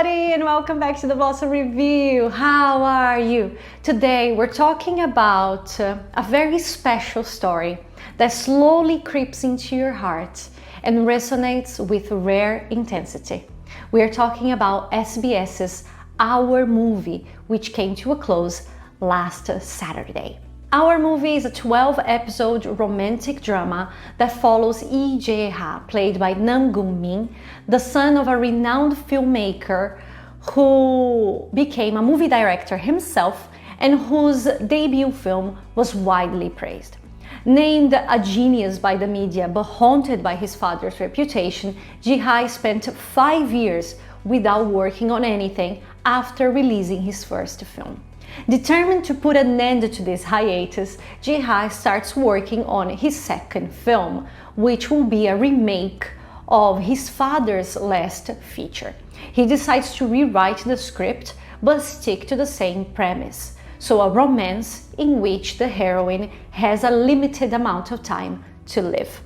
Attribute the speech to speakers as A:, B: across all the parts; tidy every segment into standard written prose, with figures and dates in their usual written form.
A: everybody, and welcome back to the Blossom Review. How are you? Today we're talking about a very special story that slowly creeps into your heart and resonates with rare intensity. We are talking about SBS's Our Movie, which came to a close last Saturday. Our Movie is a 12-episode romantic drama that follows Lee Jae-ha, played by Nam Gun-min, the son of a renowned filmmaker who became a movie director himself and whose debut film was widely praised. Named a genius by the media but haunted by his father's reputation, Jae-ha spent 5 years without working on anything after releasing his first film. Determined to put an end to this hiatus, Jae-ha starts working on his second film, which will be a remake of his father's last feature. He decides to rewrite the script but stick to the same premise, so a romance in which the heroine has a limited amount of time to live.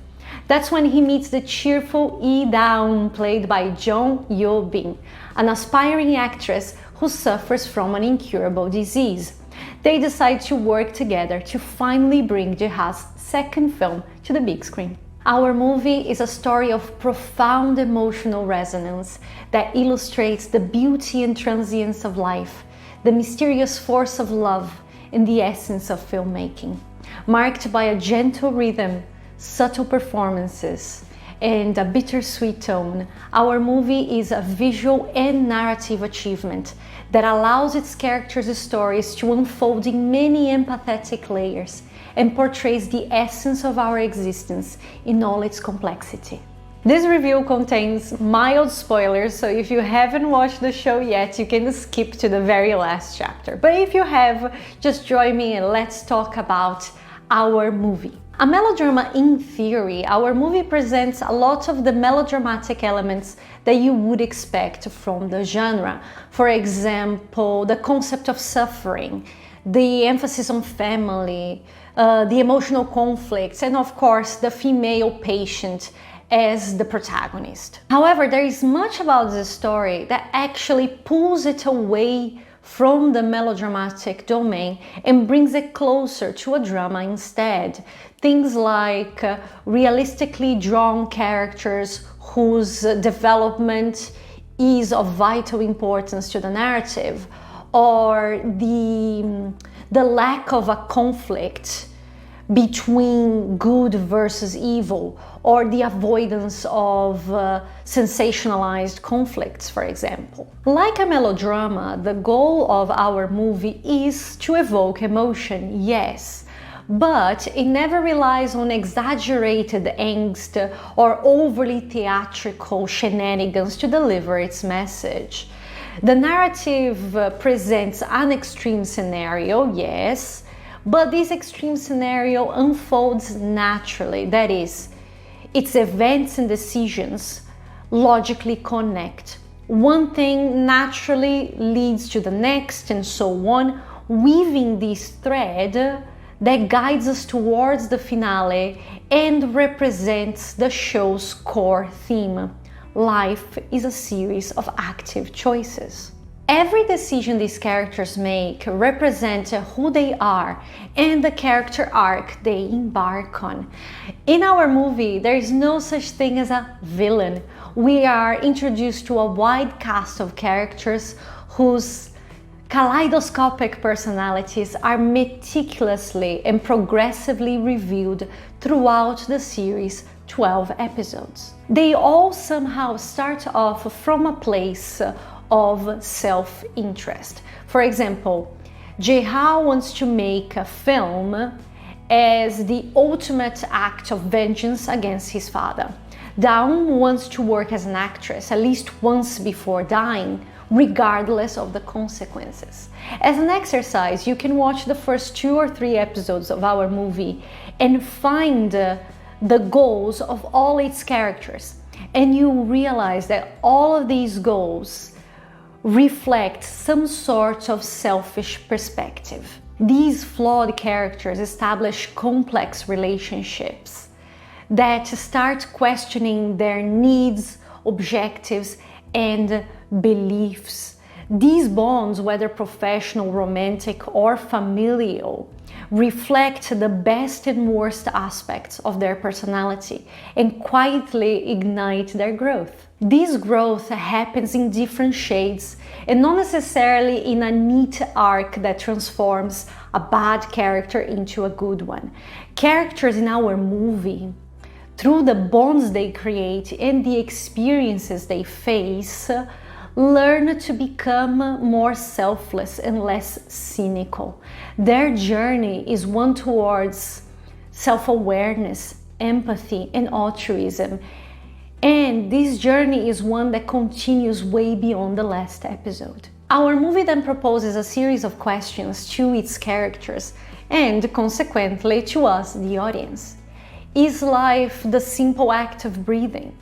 A: That's when he meets the cheerful Da-eum, played by Yeo-been, an aspiring actress who suffers from an incurable disease. They decide to work together to finally bring Jae-ha's second film to the big screen. Our Movie is a story of profound emotional resonance that illustrates the beauty and transience of life, the mysterious force of love, and the essence of filmmaking. Marked by a gentle rhythm, subtle performances, and a bittersweet tone, Our Movie is a visual and narrative achievement that allows its characters' stories to unfold in many empathetic layers and portrays the essence of our existence in all its complexity. This review contains mild spoilers, so if you haven't watched the show yet, you can skip to the very last chapter. But if you have, just join me and let's talk about Our Movie. A melodrama in theory, Our Movie presents a lot of the melodramatic elements that you would expect from the genre. For example, the concept of suffering, the emphasis on family, the emotional conflicts, and of course the female patient as the protagonist. However, there is much about this story that actually pulls it away from the melodramatic domain and brings it closer to a drama instead. Things like realistically drawn characters whose development is of vital importance to the narrative, or the lack of a conflict between good versus evil, or the avoidance of sensationalized conflicts, for example. Like a melodrama, the goal of Our Movie is to evoke emotion, yes, but it never relies on exaggerated angst or overly theatrical shenanigans to deliver its message. The narrative presents an extreme scenario, yes, but this extreme scenario unfolds naturally. That is, its events and decisions logically connect. One thing naturally leads to the next, and so on, weaving this thread that guides us towards the finale and represents the show's core theme. Life is a series of active choices. Every decision these characters make represents who they are and the character arc they embark on. In Our Movie, there is no such thing as a villain. We are introduced to a wide cast of characters whose kaleidoscopic personalities are meticulously and progressively revealed throughout the series' 12 episodes. They all somehow start off from a place of self-interest. For example, Jae-ha wants to make a film as the ultimate act of vengeance against his father. Da-eum wants to work as an actress at least once before dying, regardless of the consequences. As an exercise, you can watch the first 2 or 3 episodes of Our Movie and find the goals of all its characters, and you realize that all of these goals reflect some sort of selfish perspective. These flawed characters establish complex relationships that start questioning their needs, objectives, and beliefs. These bonds, whether professional, romantic, or familial, reflect the best and worst aspects of their personality and quietly ignite their growth. This growth happens in different shades and not necessarily in a neat arc that transforms a bad character into a good one. Characters in our movie, through the bonds they create and the experiences they face, learn to become more selfless and less cynical. Their journey is one towards self-awareness, empathy, and altruism. And this journey is one that continues way beyond the last episode. Our movie then proposes a series of questions to its characters and consequently to us, the audience. Is life the simple act of breathing?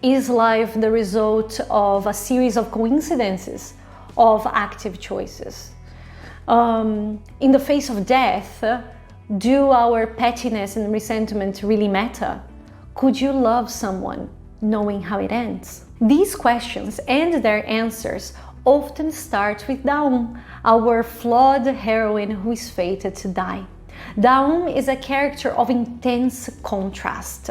A: Is life the result of a series of coincidences, of active choices? In the face of death, do our pettiness and resentment really matter? Could you love someone knowing how it ends? These questions and their answers often start with Da-eum, our flawed heroine who is fated to die. Da-eum is a character of intense contrast.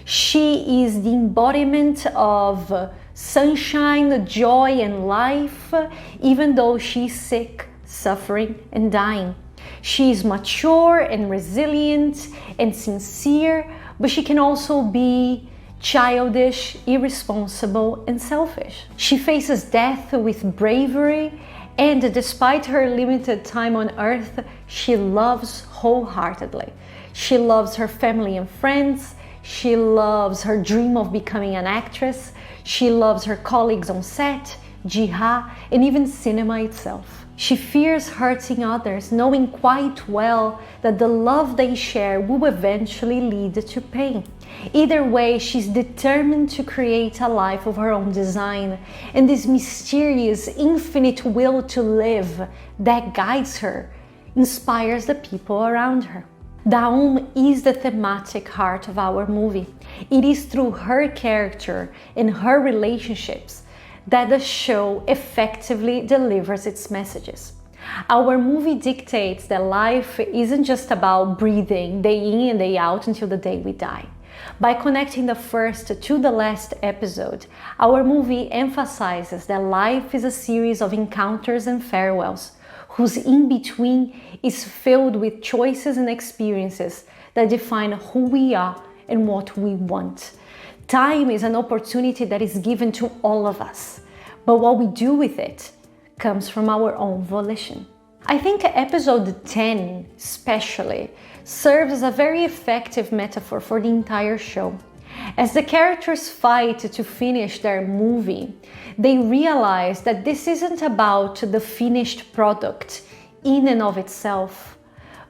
A: She is the embodiment of sunshine, joy, and life, even though she's sick, suffering, and dying. She is mature and resilient and sincere, but she can also be childish, irresponsible, and selfish. She faces death with bravery, and despite her limited time on earth, she loves wholeheartedly. She loves her family and friends. She loves her dream of becoming an actress. She loves her colleagues on set, Ji-ha, and even cinema itself. She fears hurting others, knowing quite well that the love they share will eventually lead to pain. Either way, she's determined to create a life of her own design, and this mysterious, infinite will to live that guides her inspires the people around her. Da-eum is the thematic heart of our movie. It is through her character and her relationships that the show effectively delivers its messages. Our movie dictates that life isn't just about breathing day in and day out until the day we die. By connecting the first to the last episode, our movie emphasizes that life is a series of encounters and farewells, whose in-between is filled with choices and experiences that define who we are and what we want. Time is an opportunity that is given to all of us, but what we do with it comes from our own volition. I think episode 10 especially serves as a very effective metaphor for the entire show. As the characters fight to finish their movie, they realize that this isn't about the finished product in and of itself,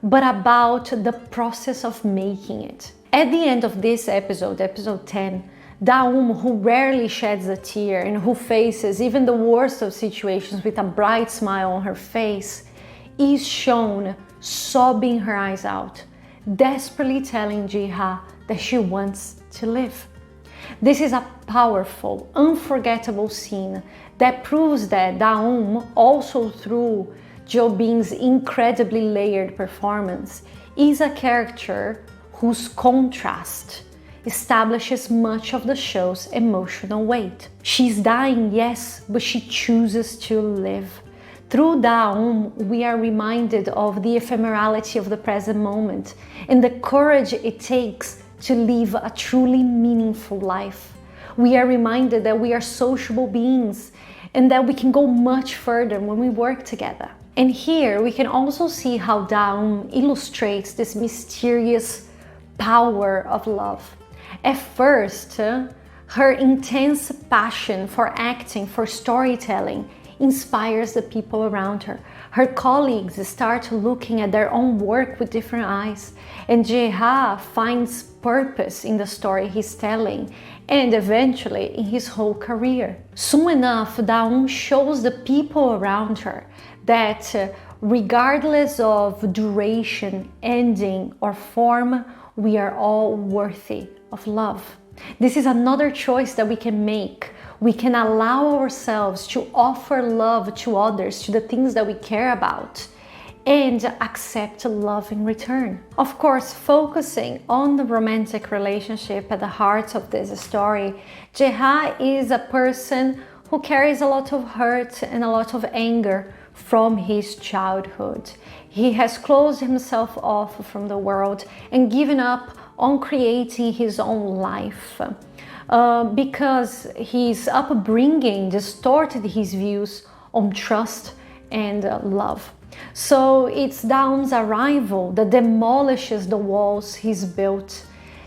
A: but about the process of making it. At the end of this episode, episode 10, Da-eum, who rarely sheds a tear and who faces even the worst of situations with a bright smile on her face, is shown sobbing her eyes out, desperately telling Ji-ha that she wants to live. This is a powerful, unforgettable scene that proves that Da-eum, also through Yeo-ben's incredibly layered performance, is a character whose contrast establishes much of the show's emotional weight. She's dying, yes, but she chooses to live. Through Da-eum, we are reminded of the ephemerality of the present moment and the courage it takes to live a truly meaningful life. We are reminded that we are sociable beings and that we can go much further when we work together. And here we can also see how Da-eum illustrates this mysterious power of love. At first, her intense passion for acting, for storytelling, inspires the people around her. Her colleagues start looking at their own work with different eyes, and Ji-ha finds purpose in the story he's telling and eventually in his whole career. Soon enough, Da-eum shows the people around her that regardless of duration, ending, or form, we are all worthy of love. This is another choice that we can make. we can allow ourselves to offer love to others, to the things that we care about, and accept love in return. Of course, focusing on the romantic relationship at the heart of this story, Jae-ha is a person who carries a lot of hurt and a lot of anger from his childhood. He has closed himself off from the world and given up on creating his own life because his upbringing distorted his views on trust and love. So it's Da-eum's arrival that demolishes the walls he's built,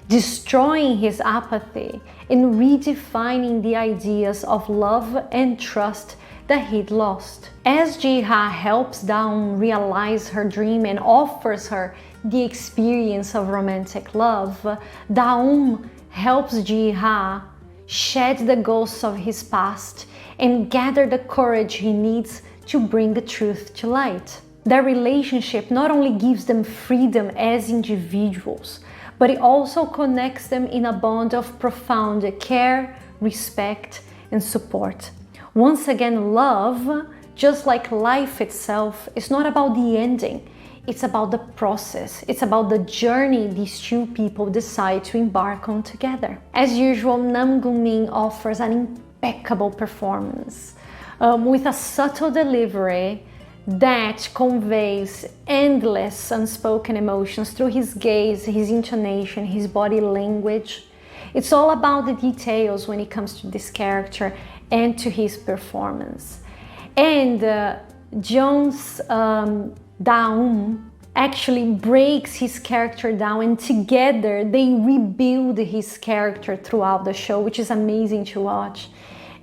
A: destroying his apathy and redefining the ideas of love and trust that he'd lost. As Jae-ha helps Da-eum realize her dream and offers her the experience of romantic love, Da-eum helps Jae-ha shed the ghosts of his past and gather the courage he needs to bring the truth to light. Their relationship not only gives them freedom as individuals, but it also connects them in a bond of profound care, respect, and support. Once again, love, just like life itself, is not about the ending. It's about the process. It's about the journey these two people decide to embark on together. As usual, Nam Gun-min offers an impeccable performance with a subtle delivery that conveys endless unspoken emotions through his gaze, his intonation, his body language. It's all about the details when it comes to this character and to his performance. And Jeon's Da-eum actually breaks his character down, and together they rebuild his character throughout the show, which is amazing to watch.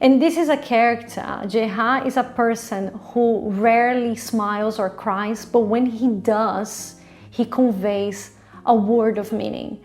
A: And this is a character, Jae-ha is a person who rarely smiles or cries, but when he does, he conveys a word of meaning,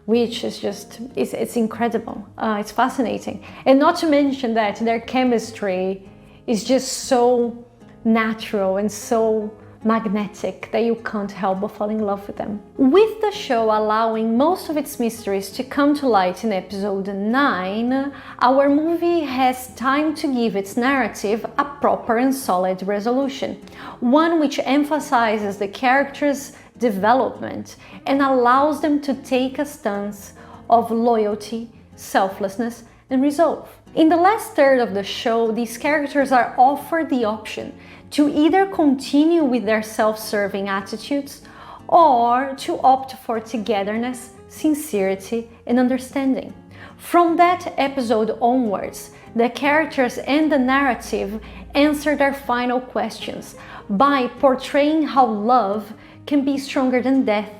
A: which is just, it's incredible. It's fascinating. And not to mention that their chemistry is just so natural and so magnetic that you can't help but fall in love with them. With the show allowing most of its mysteries to come to light in episode 9, our movie has time to give its narrative a proper and solid resolution, one which emphasizes the characters' development and allows them to take a stance of loyalty, selflessness, and resolve. In the last third of the show, these characters are offered the option to either continue with their self-serving attitudes or to opt for togetherness, sincerity, and understanding. From that episode onwards, the characters and the narrative answer their final questions by portraying how love can be stronger than death,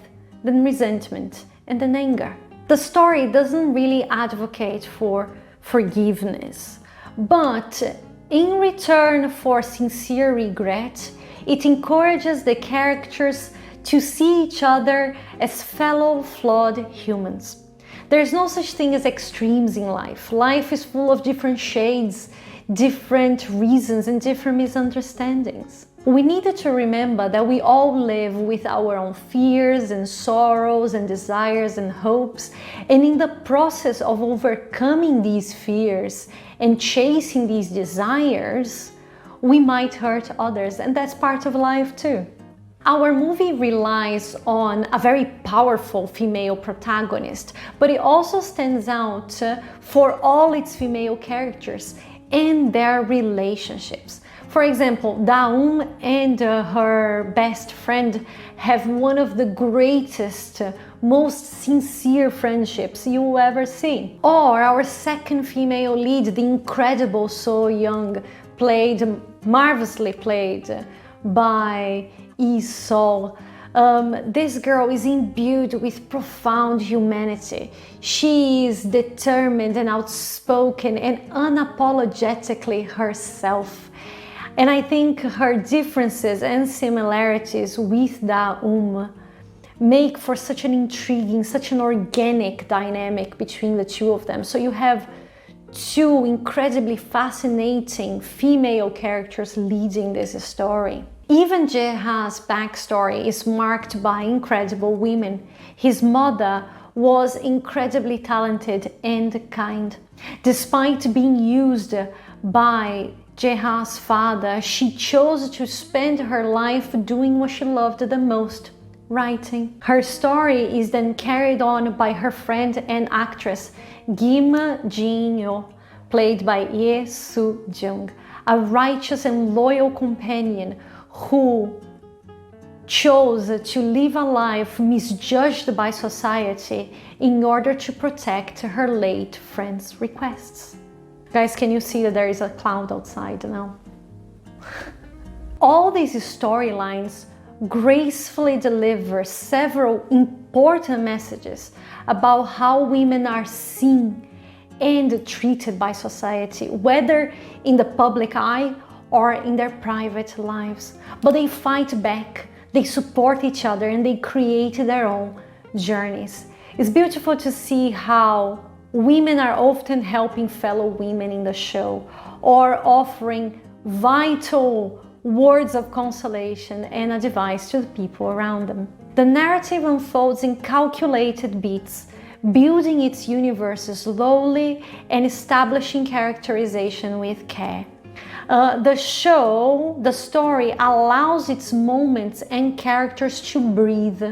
A: than resentment, and than anger. The story doesn't really advocate for forgiveness, but in return for sincere regret, it encourages the characters to see each other as fellow flawed humans. There's no such thing as extremes in life. Life is full of different shades, different reasons, and different misunderstandings. We needed to remember that we all live with our own fears and sorrows and desires and hopes, and in the process of overcoming these fears and chasing these desires, we might hurt others, and that's part of life too. Our movie relies on a very powerful female protagonist, but it also stands out for all its female characters and their relationships. For example, Da-eum and her best friend have one of the greatest, most sincere friendships you will ever see. Or our second female lead, the incredible So-young, marvelously played by Lee-sol. This girl is imbued with profound humanity. She is determined and outspoken and unapologetically herself. And I think her differences and similarities with Da-eum make for such an intriguing, such an organic dynamic between the two of them. So you have two incredibly fascinating female characters leading this story. Even Jae-ha's backstory is marked by incredible women. His mother was incredibly talented and kind. Despite being used by Jaeha's father, she chose to spend her life doing what she loved the most, writing. Her story is then carried on by her friend and actress Kim Jin-yo, played by Ye Soo-jung, a righteous and loyal companion who chose to live a life misjudged by society in order to protect her late friend's requests. Guys, can you see that there is a cloud outside now? All these storylines gracefully deliver several important messages about how women are seen and treated by society, whether in the public eye or in their private lives. But they fight back, they support each other, and they create their own journeys. It's beautiful to see how women are often helping fellow women in the show or offering vital words of consolation and advice to the people around them. The narrative unfolds in calculated beats, building its universe slowly and establishing characterization with care. The story allows its moments and characters to breathe,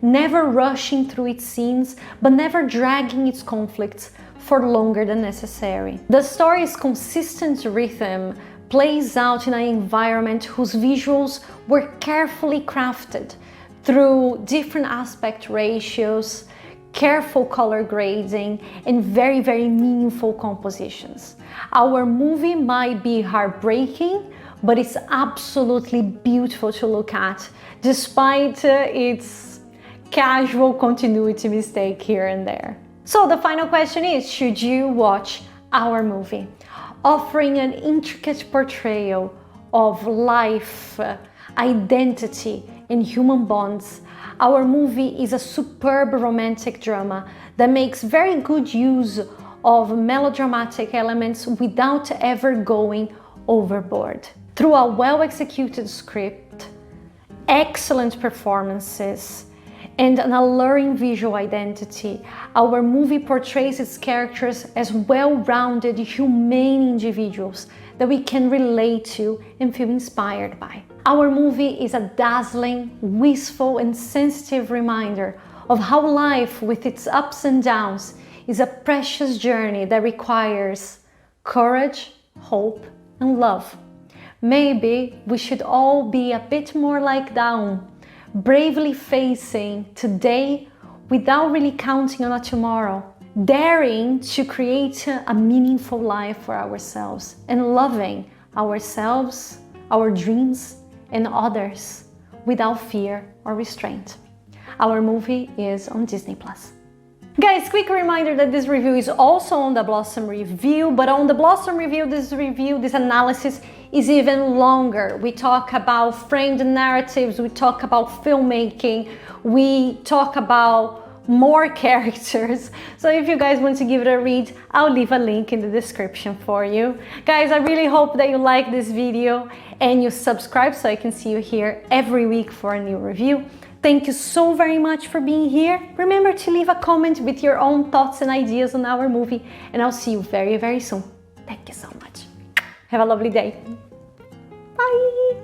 A: never rushing through its scenes, but never dragging its conflicts for longer than necessary. The story's consistent rhythm plays out in an environment whose visuals were carefully crafted through different aspect ratios, careful color grading, and very, very meaningful compositions. Our movie might be heartbreaking, but it's absolutely beautiful to look at, despite its casual continuity mistake here and there. So the final question is, should you watch our movie? Offering an intricate portrayal of life, identity, and human bonds, our movie is a superb romantic drama that makes very good use of melodramatic elements without ever going overboard. Through a well-executed script, excellent performances, and an alluring visual identity, our movie portrays its characters as well-rounded, humane individuals that we can relate to and feel inspired by. Our movie is a dazzling, wistful, and sensitive reminder of how life, with its ups and downs, is a precious journey that requires courage, hope, and love. Maybe we should all be a bit more like Da-eum, bravely facing today without really counting on a tomorrow, daring to create a meaningful life for ourselves and loving ourselves, our dreams, and others without fear or restraint. Our movie is on Disney+. Guys, quick reminder that this review is also on the Blossom Review, but on the Blossom Review, this analysis is even longer. We talk about framed narratives, we talk about filmmaking, we talk about more characters. So if you guys want to give it a read, I'll leave a link in the description for you. Guys, I really hope that you like this video and you subscribe so I can see you here every week for a new review. Thank you so very much for being here. Remember to leave a comment with your own thoughts and ideas on our movie, and I'll see you very, very soon. Thank you so much. Have a lovely day. Bye.